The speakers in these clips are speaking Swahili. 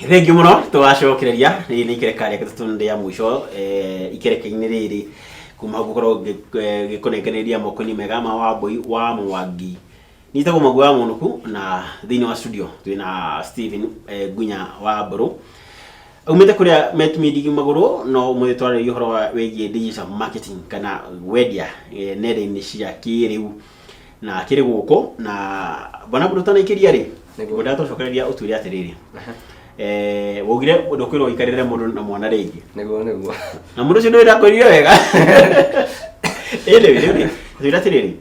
Thengi muno twacokereria ni ikerekaria gitutunde ya mwisho ikereka-ini riri kuma gukorwo gikonengereria moko-ini mega ma Wambui wa Mwangi nitagwo Magua Munuku na thiini wa studio twina Steven Gunya wa Mburu umite kuria metimidi maguru no mwitwarire uhoro wa wegie digital marketing kana wendia nenda-ini cia kiriu na kiri guko na bana burutana ikiria ri ngoda tucokereria utwire atiriri wogire ndokwirwo ikarire mundu na mwana ringi niguo na mundu cio ndira kwiriyo wega ele twira atiriri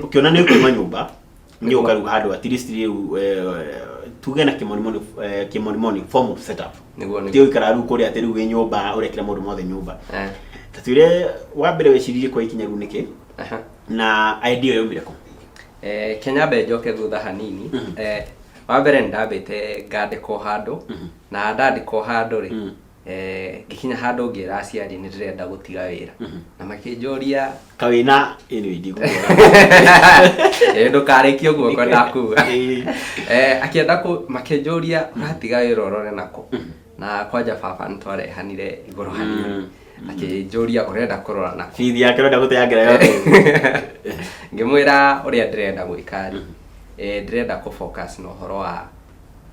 ukiona ni kuma nyumba ni ukaruga handu at least riu tuge na kimonimoni form of setup niguo tio ikara ru kuri ati riu wi nyumba urekira mundu mothe nyumba tatwire wa mbere weciririe kwa ikinya ru niki na idea yo mireko Kenya njoke thutha hanini wa mbere ndambite ngandiko handu na ndandiko handu ri gikinya handu ngira aciari ni ndirenda gutiga wira na makinjoria kawina anyway ndigo ndukarikio guoko ndakuga akienda makinjoria uratiga wira urore nako na kwanja baba ntwarehanire iguru hanini akinjoria urenda kurora nako fithi yake urenda guteyangira yothe ngimwira uria ndirenda gwikari ndirenda ku focus no horo wa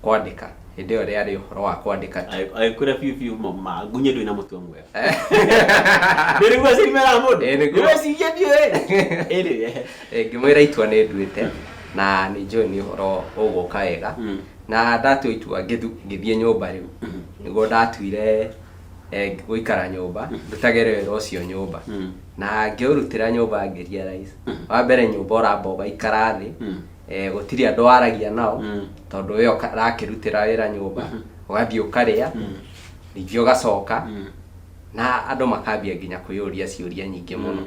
kwandika hindi yo ri horo wa kwandika aikura fiu mama gunye ndwina mutwe mwe ndirigwa sirimera mundu ndirigwa siria dio ngimwira itua ni nduite na ni njoi ni horo uguka wega na ndatu itua ngithie nyumba riu niguo ndatuire guikara nyumba ndutagere wira ucio nyumba na ngiurutira nyumba ngeria rais wa mbere nyumba uramba ikara thi gutiri andu aragia nao tondu we rakirutira wira nyumba ugathie ukaria ningĩ ugacoka na andu makambia nginya kuyuria ciuria nyingi muno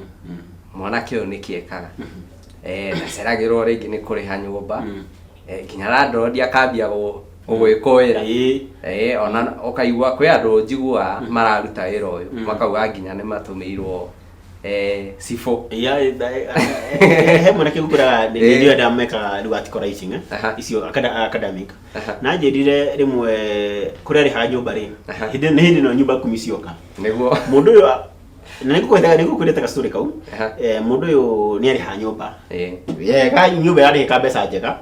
mwanake uyu nikiekaga na ceragirwo ringi ni kuriha nyumba nginya landlord akambia gugwikowira ona ukaigua kwi andu njigua mararuta wira uyu makauga nginya ni matumirwo sifo he mwanake gukura ndio ndameka riwatiko writing icio academic na njerire rimwe kuria ri ha nyumba ri hindi no nyumba kumisioka niguo mundu uyu na nikukwireta ka story kau mundu uyu ni ari ha nyumba ka nyumba yari ka mbeca njega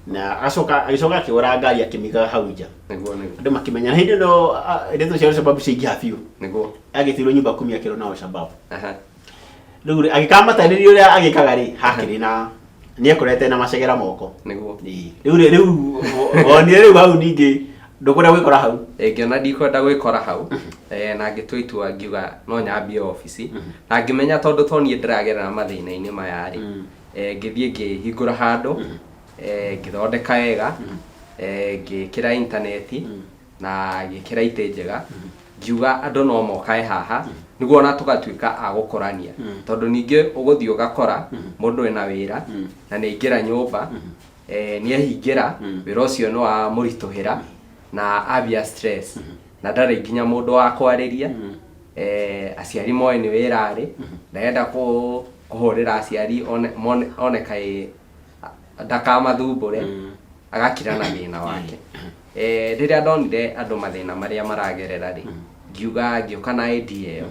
na agicoka akiura ngari akimiga hau nja niguo andu makimenya hindi no ndeto cia sababu cia ingiha niguo agitirwo nyumba kumia kiro nao sababu riu agikamatainirio ria agikaga ri hakiri na ni ekorete na macegera moko niguo riu onire riu hau ningi ndukura gwikora hau ngiona ndikwenda gwikora hau na ngitua itua ngiuga no nyambie office na ngimenya tondu tonie ndiragerera mathina-ini maya ri ngithie ngihingura handu ngithondeka wega ngikira interneti na ngikira ite njega ngiuga andu no mokae haha niguo na tugatuika agukorania tondu ningi uguthio gakora mundu ena wira na ni ingira nyumba ni ahingira wira ucio no wa murituhira na abia stress na ndari nginya mundu wa kwariria aciari moe ni wira ri ndenda kuhurira aciari one kai ndakamathumbure agakira na thina wake riria ndonire andu mathina maria maragerera ri ngiuga ngioka na idea iyo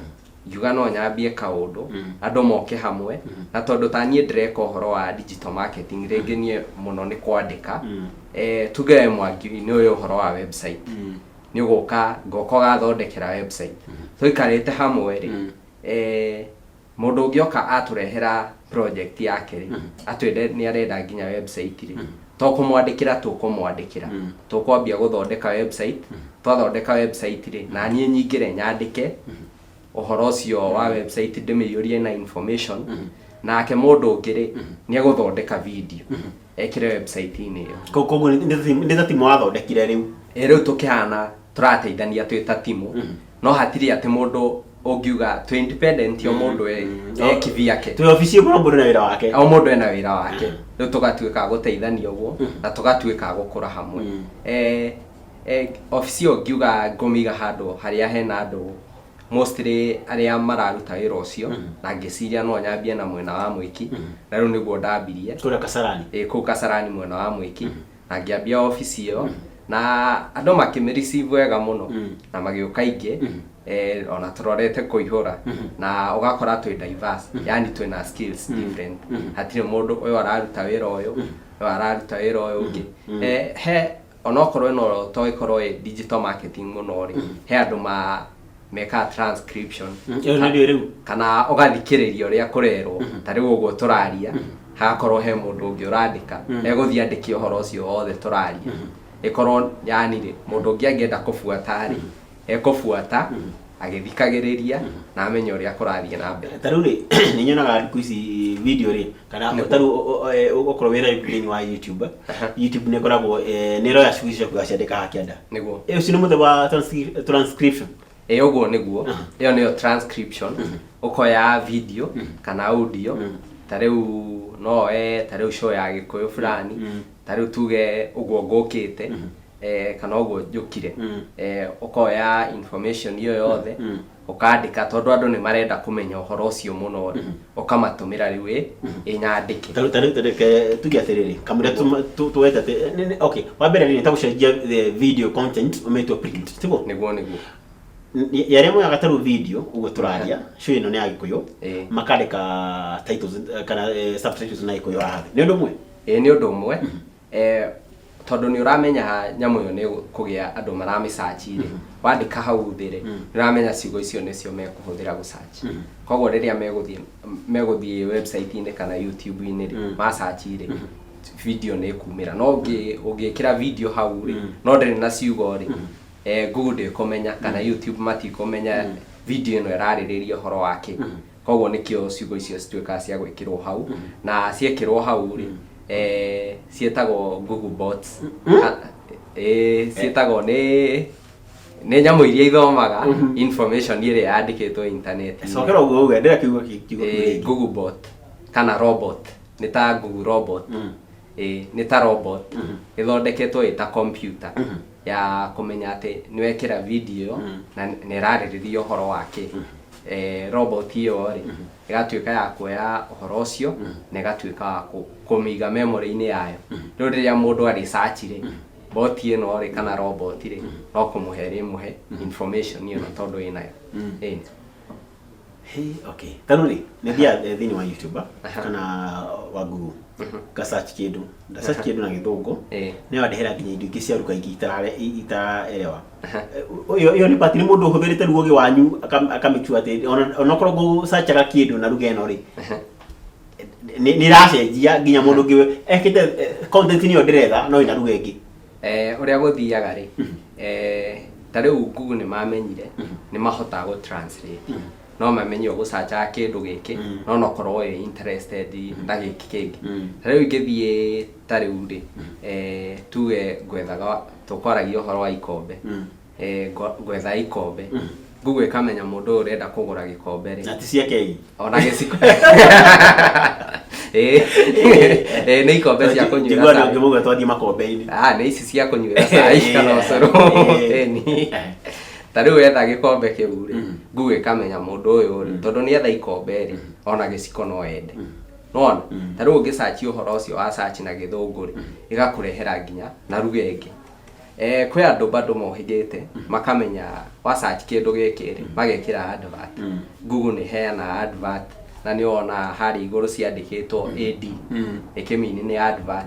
ngiuga no nyambie kaundu andu moke hamwe na tondu tanie ndireka uhoro wa digital marketing ringi nie muno ni kwandika tuge Mwangi ni uyu uhoro wa website ni uguka ngoko gathondekera website tuikarite hamwe ri mundu ungioka aturehera project yake ri atwende ni arenda nginya website ri tukumwandikira tukwambia guthondeka website twathondeka website ri na nie nyingire nyandike uhoro ucio wa website ndimiyurie na information nake mundu ungiri ni aguthondeka video ekire website-ini iyo koguo ndi timu wathondekire riu tukihana turateithania twita timu no hatiri ati mundu ungiuga twi independent yo mundu kivia yake twi office yo mundu na wira wake o mundu ena wira wake riu tugatuika guteithania uguo na tugatuika gukura hamwe office yo ngiuga ngomiga handu haria hena andu mostly aria mararuta wira ucio na ngiciria no nyambie na mwena wa Mwiki na riu niguo ndambirie kura Kasarani ku Kasarani mwena wa Mwiki na ngiambia office iyo na andũ makĩmĩreceive wega mũno na magĩũka ingĩ ona tũrorete kũihũra na ũgakora twĩ diverse yani twĩna skills different hatirĩ mũndũ ũyũ araruta wĩra ũyũ ũyũ araruta wĩra ũyũ ũngĩ he onokorwo no toĩkorwo digital marketing mũno rĩ he andũ meka transcription kana ũgathikĩrĩria ũrĩa kũrerwo ta rĩu ũguo tũraria hagakorwo he mũndũ ũngĩ ũrandĩka egũthiĩ andĩke ũhoro ũcio wothe tũraria ĩkorwo yani rĩ mũndũ ũngĩ angĩenda kũbuata rĩ ekũbuata agĩthikagĩrĩria na amenye ũrĩa kũrathiĩ na mbere. Ta rĩu rĩ nĩ nyonaga thikũ ici video rĩ kana ta rĩu ũkorwo wĩra thĩinĩ wa YouTube nĩ ĩkoragwo nĩ ĩroya ciugo ciaku gaciandĩka hakĩanda nĩguo ũcio nĩ mũthemba wa transcription ũguo nĩguo ĩyo nĩyo transcription ũkoya video kana audio ta rĩu no ta rĩu show ya gĩkũyũ fulani ta rĩu tuge ũguo ngũkĩte kana ũguo njũkire ũkoya information iyo yothe ũkandĩka tondũ andũ nĩ marenda kũmenya ũhoro ũcio mũno ũkamatũmĩra rĩu nyandĩke ta rĩu tuge atĩrĩrĩ kamũira tuwete okay wa mbere nĩ ta gũcenjia video content ũmĩtwo print tiguo nĩguo yarĩa moyaga ta rĩu video ũguo tũraria show ĩno nĩ ya gĩkũyũ makandĩka titles kana subtitles na gĩkũyũ haha nĩ ũndũ ũmwe nĩ ũndũ ũmwe tondũ nĩ ũramenya nyamũ ĩyo nĩ kũgĩa andũ maramĩsearch rĩ wandĩka hau thĩ rĩ nĩ ũramenya ciugo icio nĩcio mekũhũthĩra gũsearch koguo rĩrĩa megũthiĩ website-inĩ kana YouTube-inĩ rĩ ma-search rĩ video nĩ kumĩra no ũngĩkĩra video hau rĩ no ndĩrĩ na ciugo rĩ Google ndĩkũmenya kana YouTube matikũmenya video ĩno ĩrarĩrĩria ũhoro wake koguo nĩkĩo ciugo icio cituĩkaga cia gwĩkĩrwo hau na ciekĩrwo hau rĩ cietagwo Google bots cietagwo nĩ nyamũ iria ithomaga information ĩrĩa yandĩkĩtwo internet sokera ũguo ũguo ndĩra kiugo Google bot kana robot nĩ ta Google robot nĩ ta robot ĩthondeketwo ĩta computer ya kũmenya atĩ nĩ wekĩra video na nĩ ĩrarĩrĩria ũhoro wake robot ĩyo rĩ ĩgatuĩka ya kuoya ũhoro ũcio na ĩgatuĩka ya kũmĩiga memory-inĩ yayo rĩu rĩrĩa mũndũ arĩ search rĩ bot ĩno rĩ kana robot rĩ no kũmũhe rĩmũhe information ĩyo tondũ ĩnayo okay ta rĩu rĩ nĩ thia thĩinĩ wa YouTube kana wa Google ka search kĩndũ nda search kĩndũ na gĩthũngũ nĩ wandehera nginya indo ingĩ cia ruka ingĩ itaraelewa iyo nĩ pati nĩ mũndũ ũhũthĩrĩte ruoge wanyu akamĩtua atĩ onokorwo gũsearchaga kĩndũ na ruga ĩno rĩ nĩ racenjia nginya mũndũ ũngĩ ekĩte content niyo ndĩretha no ina ruga ĩngĩ ũrĩa gũthiaga rĩ ta rĩu Google nĩ mamenyire nĩ mahotaga gũ translate no mamenye ũgũsearchaga kĩndũ gĩkĩ no nokorwo wĩ interested na gĩkĩ kĩngĩ ta rĩu ingĩthiĩ ta rĩu rĩ tuge gwethaga tũkwaragia ũhoro wa ikombe gwetha ikombe Google ĩkamenya mũndũ ũyũ ũrenda kũgũra gĩkombe rĩ na ti cia kei ona gĩciko nĩ ikombe cia kũnyuĩra cai ngĩmũgwe twathiĩ makombe-inĩ nĩ ici cia kũnyuĩra cai kana ũcũrũ ta rĩu wetha gĩkombe kĩu rĩ Google ĩkamenya mũndũ ũyũ rĩ tondũ nĩ etha ikombe rĩ ona gĩciko no ende nona ta rĩu ũngĩ-search ũhoro ũcio wa search na gĩthũngũ rĩ ĩgakũrehera nginya na ruga ĩngĩ kwĩ andũ bado mohĩgĩte makamenya wa search kĩndũ gĩkĩ rĩ magekĩra advert Google nĩ heana advert na nĩ ona harĩ igũrũ ciandĩkĩtwo AD ĩkĩmini nĩ advert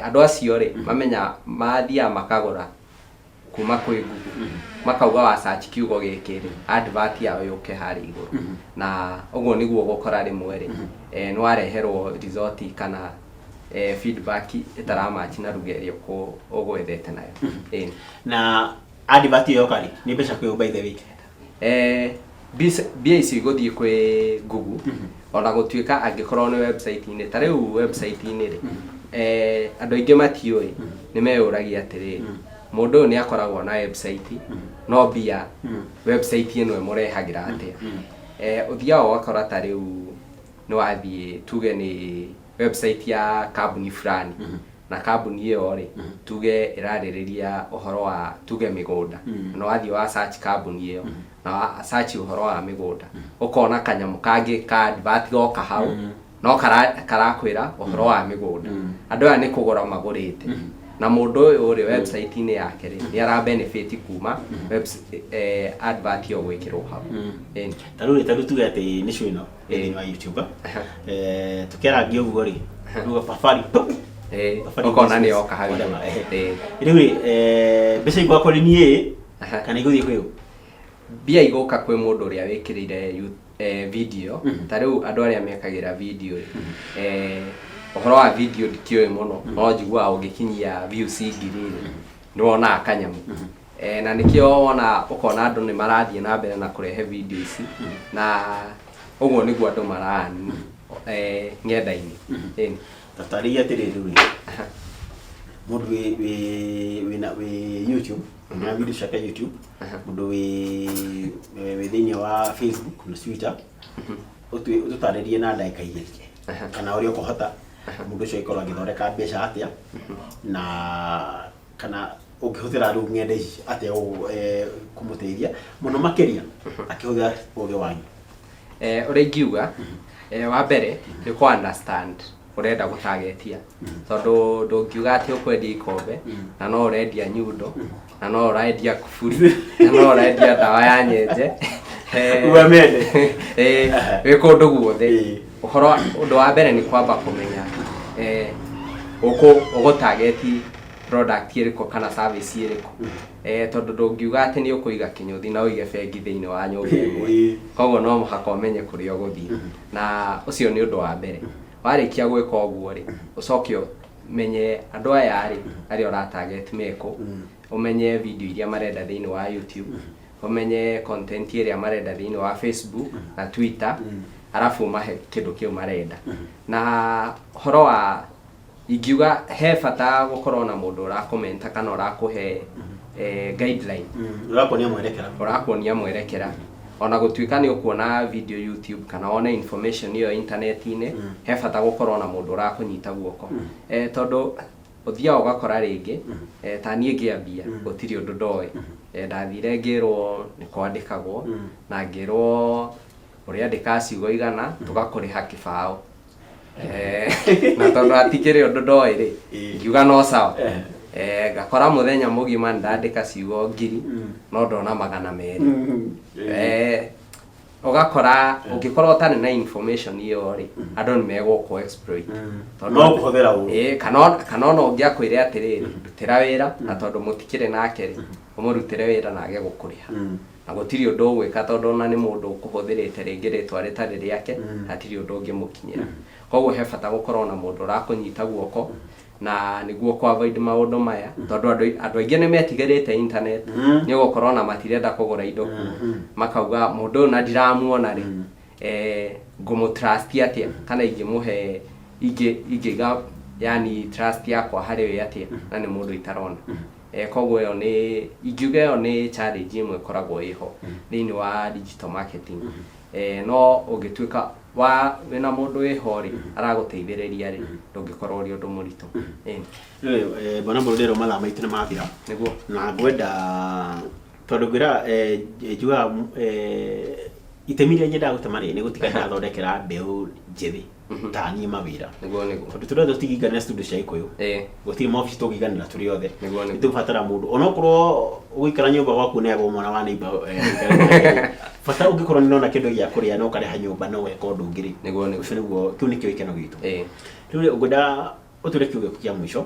andũ acio rĩ mamenya mathiaga makagũra kuma kwĩ Google makauga wa search kiugo gĩkĩ rĩ advert yao yũke harĩ igũrũ na ũguo nĩguo gũkora rĩmwe rĩ nĩ wareherwo result kana feedback ĩtaramatch na ruga ĩrĩa ũgwethete nayo na advert ĩyo kari nĩ mbeca kwĩ by the way mbia icio igũthiĩ kwĩ Google ona gũtuĩka angĩkorwo nĩ website-inĩ ta rĩu website-inĩ rĩ andũ aingĩ matiũĩ nĩ meyũragia atĩrĩrĩ mũndũ ũyũ nĩ akoragwo na website no mbia website ĩno ĩmũrehagĩra atĩa ũthiaga ũgakora ta rĩu nĩ wathiĩ tuge nĩ website ya kambuni fulani na kambuni ĩyo rĩ tuge ĩrarĩrĩria ũhoro wa tuge mĩgũnda no wathiĩ wa search kambuni ĩyo na search ũhoro wa mĩgũnda ũkona kanyamũ kangĩ ka advert goka hau no karakwĩra ũhoro wa mĩgũnda andũ aya nĩ kũgũra magũrĩte na mundu uyu uri website ini yake ri ni ara benefit kuma advert yo gwikirwo hau taru tuge ati ni show ino ni wa YouTube tukera uguo ri ruga safari okona ni oka hau riu mbeca igwakwa ri nie kana iguthie kwiu bia igoka kwi mundu uria wikirire video ta riu andu aria mekagira video ohoro wa video ndikioe muno no njigua ungikinyia views ngiri ndona akanyamu na nikio wona ukona andu ni marathie na mbere na kurehe video ici na uguo niguo andu marani ngenda-ini tatari atiriri mundu wi YouTube na video shaka YouTube mundu wi thiini wa Facebook na Twitter ututaririe na ndagika igiri kana uri ukuhota mundu ucio ikorwo agithondeka mbeca atia na kana ukihutira ru ngenda ici atia kumuteithia muno makiria akihutira uge wanyu uri ngiuga wa mbere ni ku understand urenda gutagetia tondu ndungiuga ati ukwendia ikombe na no urendia nyundo na no urendia kuburi na no urendia dawa ya nyenje uamende wikundu guothe uhoro undu wa mbere ni kwamba kumenya ugutageti product iriko kana service iriko tondu ndungiuga ati ni ukuiga kinyuthi na uige bengi thiini wa nyumba imwe koguo no muhaka umenye kuria uguthii na ucio ni undu wa mbere warikia gwika uguo ri ucokio menye andu aya ri ari ora target meko umenye video iria marenda thiini wa YouTube umenye content iria marenda thiini wa Facebook na Twitter arafu mahe kindu kiu marenda na horo wa ingiuga he bata gukorwo na mundu urakomenta kana urakuhe guideline urakuonia mwerekera ona gutuika ni ukuona video YouTube kana ona information iyo internet-ini he bata gukorwo na mundu urakunyita guoko tondu uthia ugakora ringi ta nie ngiambia gutiri undu ndoi ndathire ngirwo ni kwandikagwo na ngirwo uria ndikaciugo igana tugakuriha kibao na tondu atikire undu ndoi ri ngiuga no sawa gakora muthenya mugima ndandika ciugo ngiri no ndona 200 ugakora ungikorwo tani na information iyo ri andu ni megukwo exploit no kuhũthĩra ũ kana no ngiakwire atiriri ndutira wira na tondu mutikire nake ri umurutire wira na age gukuriha na gutiri undu gwika tondu na ni mundu ukuhuthirite ringi ritwa ritari riake atiri undu ungimukinyira koguo he bata gukorwo na mundu urakunyita guoko na niguo kwa avoid maundu maya tondu andu aingi ni metigirite internet ni gukorwo na matirenda kugura indo makauga mundu na ndiramuona ri ngumu trust atia kana ingimuhe ingiga yani trust yakwa hari we atia na ni mundu itarona koguo yo ni ingiuga yo ni challenge imwe koragwo iho thiini wa digital marketing no ungituika wa wena mundu ihori araguteithiriria ri ndungikorwo ri undu muritu bona murudero mathaa maitu ni mathira niguo na ngwenda tondu ngira njuga itemi ria nyenda gutema ri ni gutika ndathondekera mbeu njithi tani mawira niguo tondu turenda tutigigana studio cia ikuyu gutiri maofici tugiganira turi othe tubatara mundu onokorwo uguikara nyumba gwaku nego mwana wa neighbor fata ugikorwo ni nona kindu gia kuria no kare ha nyumba no weka undu ngiri ucio niguo kiu nikio ikeno gitu riu ngwenda utwire kiugo kia mwisho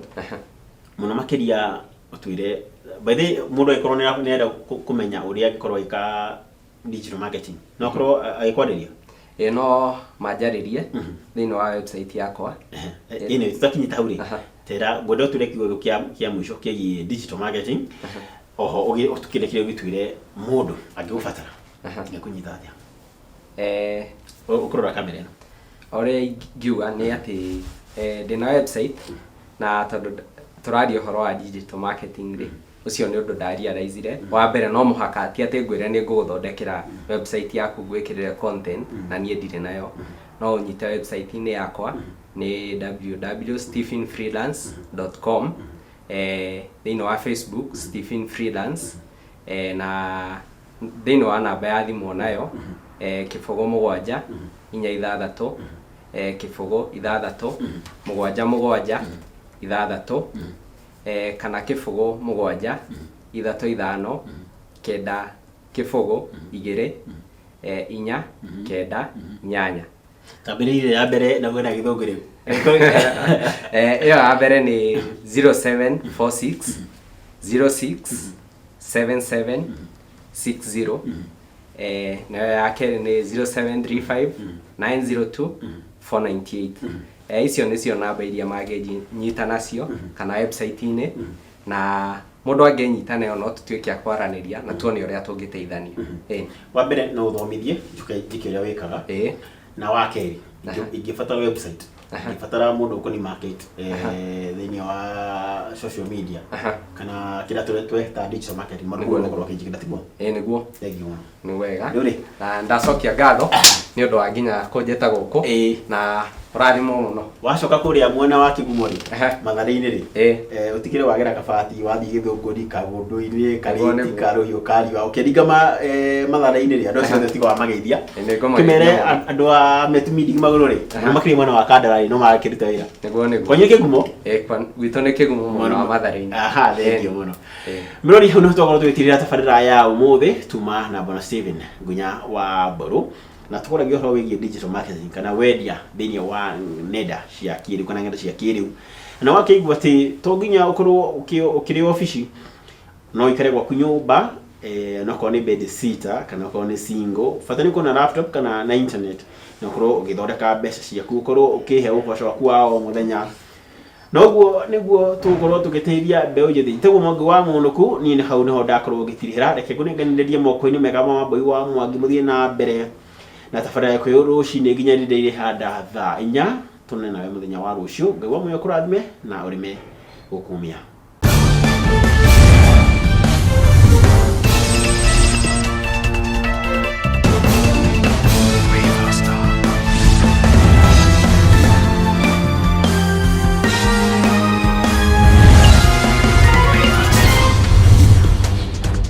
muno makiria utwire by the mundu ikorwo ni nenda kumenya uria ikorwo ika digital marketing no korwo aikwareria no majaririe thiini wa website yakwa ine tutakinyita hauri tera ngwenda utwire kiugo kia mwisho kia digital marketing oho utukire kire gitwire mundu angigubatara ngikunyita atia ukurora kamera ino ore ngiuga ni ati ndina website na tondu turaria horo wa digital marketing ri ucio ni undu ndaria raizire wa mbere no muhaka ati ati ngwire ni nguguthondekera website yaku gwikirire content na nie ndire nayo no unyite website ini yakwa ni www.stephenfreelance.com thiini wa Facebook Stephen Freelance na thiini wa namba ya thimu nayo kifogo 7 4 6 kifogo 6 7 7 6 kana kibugu 7 3 5 9 kibugu 2 4 9 8. Tabiri ya mbere na gwena githungu riu. Iyo ya mbere ni 0746 06 77 60. Nayo yake ni 0735 902 498. Icio nicio namba iria mangenyita nacio kana website-inĩ, na mundu angenyita nayo no tutuike akwaraniria na tuone uria tungiteithania. Wa mbere no uthomithie njike uria wikaga, na wa keri ingibatara website, ingibatara mundu ukoni market thini wa social media kana kila tweta digital marketing mundu ukorwo kinjigida tiguo. Niguo. Thank you. Ni wega. Na ndacokia ngatho ni undu wa nginya kunjeta guku na rathimo muno. Wacoka kuria mwena wa Kigumo ri Mathare-ini ri utikire wagera kabati wathi githunguri kagundu-ini kariti karuhiu kariwa ukiringa Mathare-ini ri andu acio tiga wa mageithia kimere andu a metumidi maguru ri makiri mwena wa Kandara no marakirita wira niguo kwenye Kigumo gwito ni Kigumo mwena wa Mathare-ini. Thank you muno mirori hu no twagoro twitirira tabarira ya umuthi tuma na Bwana Steven Ngunya wa Boru na tukoragia horo wigie digital marketing kana wendia thini wa nenda cia kiriu kana ngenda cia kiriu na wakeigua ati to nginya ukorwo ukiri office no ikare gwa kunyumba no ko ni bed sitter kana ko ni single fatani kuna laptop kana na internet na ukorwo ugithondeka mbeca ciaku ukorwo ukihe uboco waku wa muthenya noguo niguo tukorwo tugiteithia mbeu njithi teguo mongi wa munuku ni hau niho ndakorwo gitirihira reke kunenganirie moko-ini mega ma Wambui wa Mwangi muthie na mbere na tabarira yako rucini nginya rindeire handa thaa 4 tunene nawe muthenya wa rucio ngai wa muyo kurathime na urime gukumia.